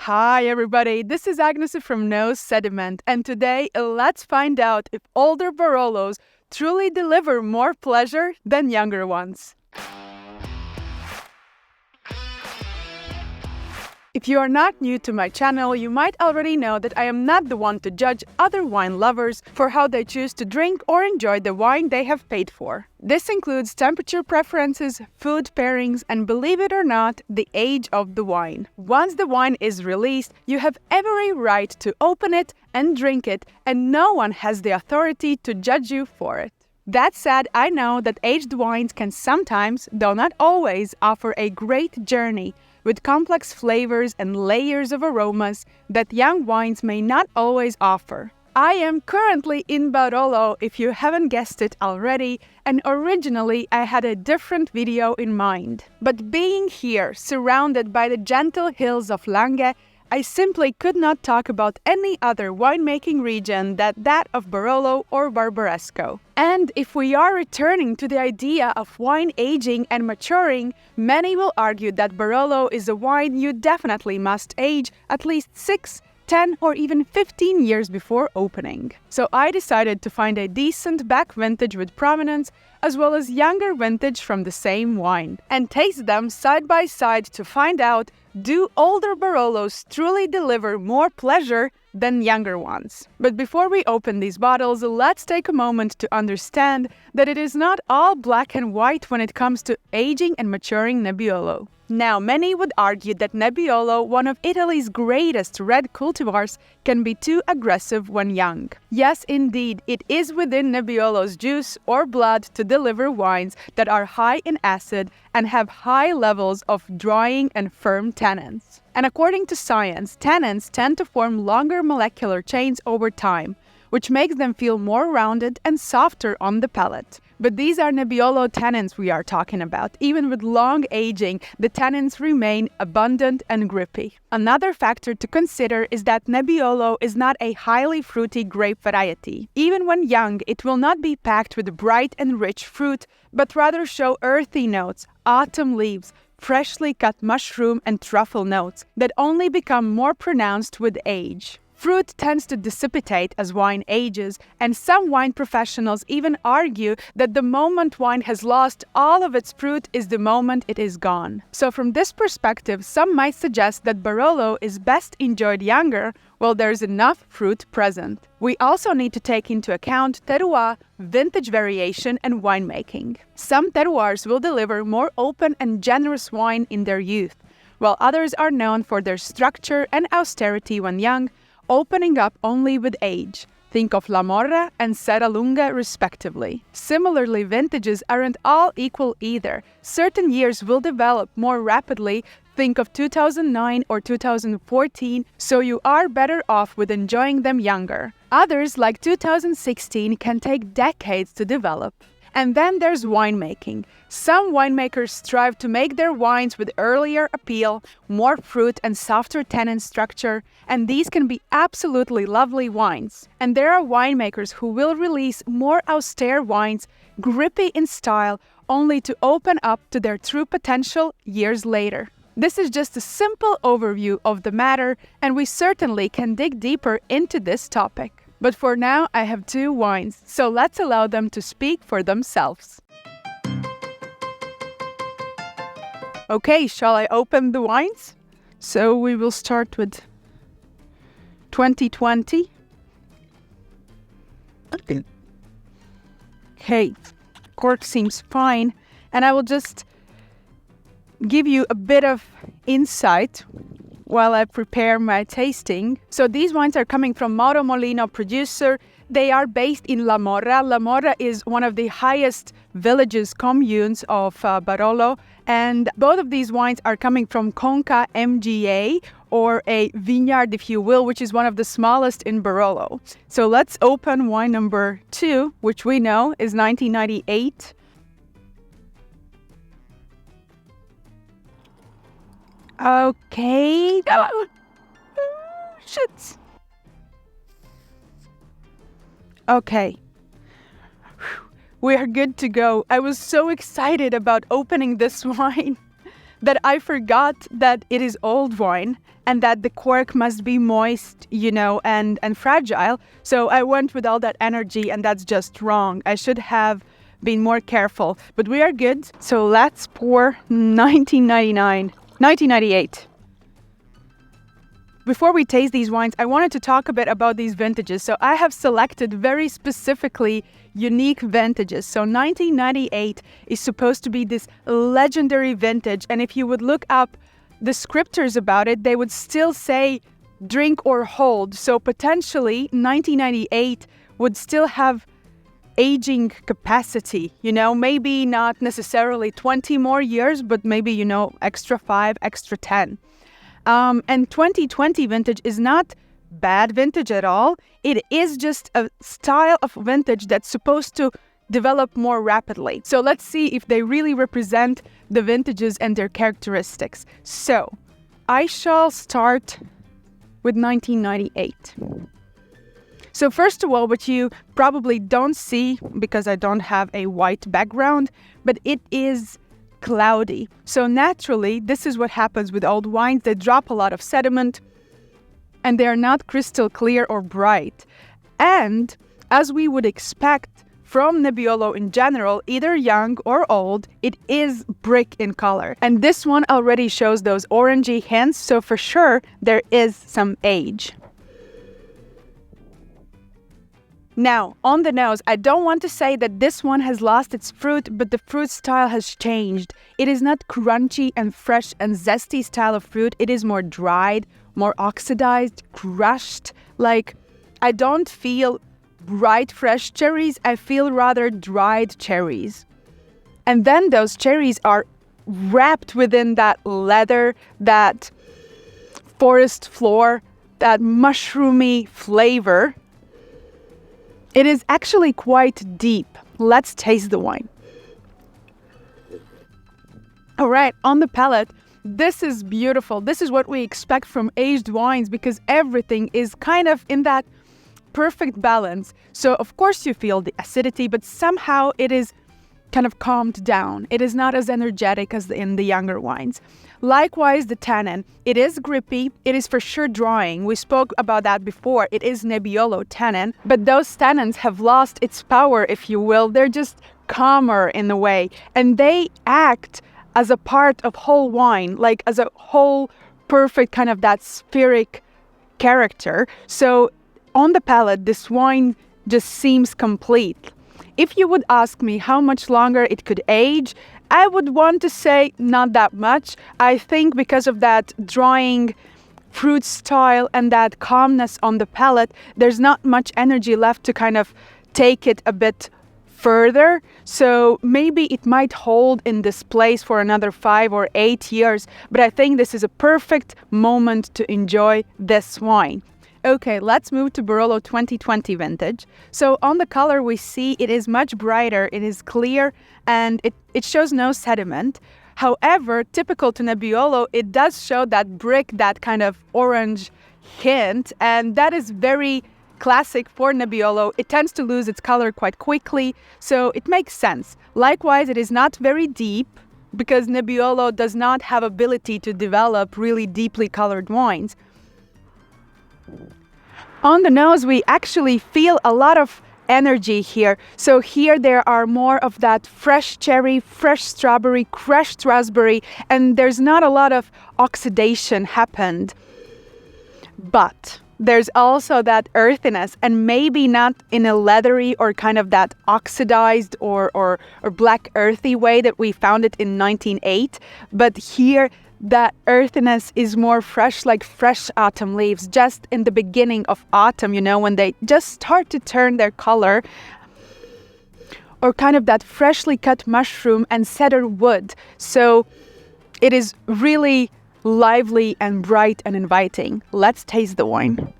Hi everybody, this is Agnes from Sediment, and today let's find out if older Barolos truly deliver more pleasure than younger ones. If you are not new to my channel, you might already know that I am not the one to judge other wine lovers for how they choose to drink or enjoy the wine they have paid for. This includes temperature preferences, food pairings, and believe it or not, the age of the wine. Once the wine is released, you have every right to open it and drink it, and no one has the authority to judge you for it. That said, I know that aged wines can sometimes, though not always, offer a great journey with complex flavors and layers of aromas that young wines may not always offer. I am currently in Barolo, if you haven't guessed it already, and originally I had a different video in mind. But being here, surrounded by the gentle hills of Lange, I simply could not talk about any other winemaking region than that of Barolo or Barbaresco. And if we are returning to the idea of wine aging and maturing, many will argue that Barolo is a wine you definitely must age at least 6, 10 or even 15 years before opening. So I decided to find a decent back vintage with provenance as well as younger vintage from the same wine and taste them side by side to find out, do older Barolos truly deliver more pleasure than younger ones? But before we open these bottles, let's take a moment to understand that it is not all black and white when it comes to aging and maturing Nebbiolo. Now, many would argue that Nebbiolo, one of Italy's greatest red cultivars, can be too aggressive when young. Yes, indeed, it is within Nebbiolo's juice or blood to deliver wines that are high in acid and have high levels of drying and firm tannins. And according to science, tannins tend to form longer molecular chains over time, which makes them feel more rounded and softer on the palate. But these are Nebbiolo tannins we are talking about. Even with long aging, the tannins remain abundant and grippy. Another factor to consider is that Nebbiolo is not a highly fruity grape variety. Even when young, it will not be packed with bright and rich fruit, but rather show earthy notes, autumn leaves, freshly cut mushroom and truffle notes that only become more pronounced with age. Fruit tends to dissipate as wine ages, and some wine professionals even argue that the moment wine has lost all of its fruit is the moment it is gone. So from this perspective, some might suggest that Barolo is best enjoyed younger while there's enough fruit present. We also need to take into account terroir, vintage variation, and winemaking. Some terroirs will deliver more open and generous wine in their youth, while others are known for their structure and austerity when young, opening up only with age. Think of La Morra and Serralunga respectively. Similarly, vintages aren't all equal either. Certain years will develop more rapidly, think of 2009 or 2014, so you are better off with enjoying them younger. Others, like 2016, can take decades to develop. And then there's winemaking. Some winemakers strive to make their wines with earlier appeal, more fruit and softer tannin structure, and these can be absolutely lovely wines. And there are winemakers who will release more austere wines, grippy in style, only to open up to their true potential years later. This is just a simple overview of the matter, and we certainly can dig deeper into this topic. But for now, I have 2 wines, so let's allow them to speak for themselves. Okay, shall I open the wines? So we will start with 2020. Okay, cork seems fine, and I will just give you a bit of insight while I prepare my tasting. So these wines are coming from Mauro Molino, producer. They are based in La Morra. La Morra is one of the highest villages, communes of Barolo. And both of these wines are coming from Conca MGA, or a vineyard, if you will, which is one of the smallest in Barolo. So let's open wine number 2, which we know is 1998. Okay. Oh, shit. Okay. We are good to go. I was so excited about opening this wine. that I forgot that it is old wine and that the cork must be moist, and fragile. So I went with all that energy, and that's just wrong. I should have been more careful, but we are good. So let's pour 1998. Before we taste these wines, I wanted to talk a bit about these vintages. So I have selected very specifically unique vintages. So 1998 is supposed to be this legendary vintage. And if you would look up descriptors about it, they would still say drink or hold. So potentially 1998 would still have aging capacity, maybe not necessarily 20 more years, but maybe, extra 5, extra 10. And 2020 vintage is not bad vintage at all. It is just a style of vintage that's supposed to develop more rapidly. So let's see if they really represent the vintages and their characteristics. So I shall start with 1998. So first of all, what you probably don't see, because I don't have a white background, but it is cloudy. So naturally, this is what happens with old wines. They drop a lot of sediment and they are not crystal clear or bright. And as we would expect from Nebbiolo in general, either young or old, it is brick in color. And this one already shows those orangey hints, so for sure there is some age. Now, on the nose, I don't want to say that this one has lost its fruit, but the fruit style has changed. It is not crunchy and fresh and zesty style of fruit. It is more dried, more oxidized, crushed. Like, I don't feel bright, fresh cherries. I feel rather dried cherries. And then those cherries are wrapped within that leather, that forest floor, that mushroomy flavor. It is actually quite deep. Let's taste the wine. All right, on the palate, this is beautiful. This is what we expect from aged wines because everything is kind of in that perfect balance. So of course you feel the acidity, but somehow it is kind of calmed down. It is not as energetic as in the younger wines. Likewise, the tannin. It is grippy. It is for sure drawing. We spoke about that before. It is Nebbiolo tannin, but those tannins have lost its power, if you will. They're just calmer in a way, and they act as a part of whole wine, like as a whole perfect kind of that spheric character. So on the palate, this wine just seems complete. If you would ask me how much longer it could age, I would want to say not that much. I think because of that drawing fruit style and that calmness on the palate, there's not much energy left to kind of take it a bit further. So maybe it might hold in this place for another 5 or 8 years, but I think this is a perfect moment to enjoy this wine. Okay, let's move to Barolo 2020 vintage. So on the color we see it is much brighter, it is clear, and it shows no sediment. However, typical to Nebbiolo, it does show that brick, that kind of orange hint, and that is very classic for Nebbiolo. It tends to lose its color quite quickly, so it makes sense. Likewise, it is not very deep, because Nebbiolo does not have ability to develop really deeply colored wines. On the nose, we actually feel a lot of energy here. So here there are more of that fresh cherry, fresh strawberry, crushed raspberry, and there's not a lot of oxidation happened. But there's also that earthiness, and maybe not in a leathery or kind of that oxidized or black earthy way that we found it in 1908, but here that earthiness is more fresh, like fresh autumn leaves, just in the beginning of autumn, when they just start to turn their color, or kind of that freshly cut mushroom and cedar wood. So it is really lively and bright and inviting. Let's taste the wine.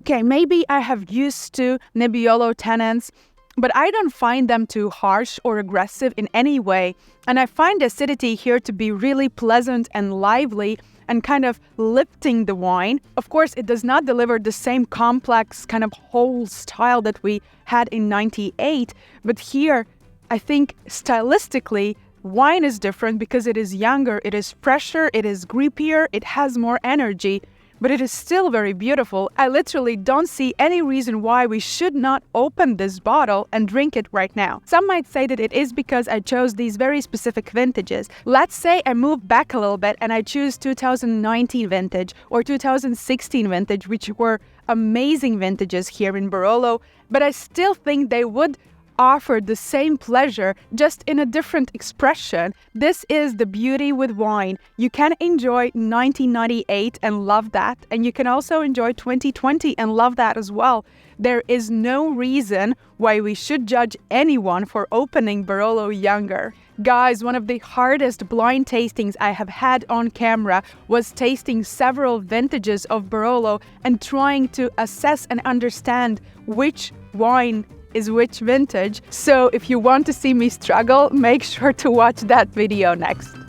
Okay, maybe I have used to Nebbiolo tannins, but I don't find them too harsh or aggressive in any way. And I find the acidity here to be really pleasant and lively and kind of lifting the wine. Of course, it does not deliver the same complex kind of whole style that we had in 98, but here I think stylistically, wine is different because it is younger, it is fresher, it is grippier, it has more energy, but it is still very beautiful. I literally don't see any reason why we should not open this bottle and drink it right now. Some might say that it is because I chose these very specific vintages. Let's say I move back a little bit and I choose 2019 vintage or 2016 vintage, which were amazing vintages here in Barolo, but I still think they would offer the same pleasure, just in a different expression. This is the beauty with wine. You can enjoy 1998 and love that, and you can also enjoy 2020 and love that as well. There is no reason why we should judge anyone for opening Barolo younger. Guys, one of the hardest blind tastings I have had on camera was tasting several vintages of Barolo and trying to assess and understand which wine is which vintage. So if you want to see me struggle, make sure to watch that video next.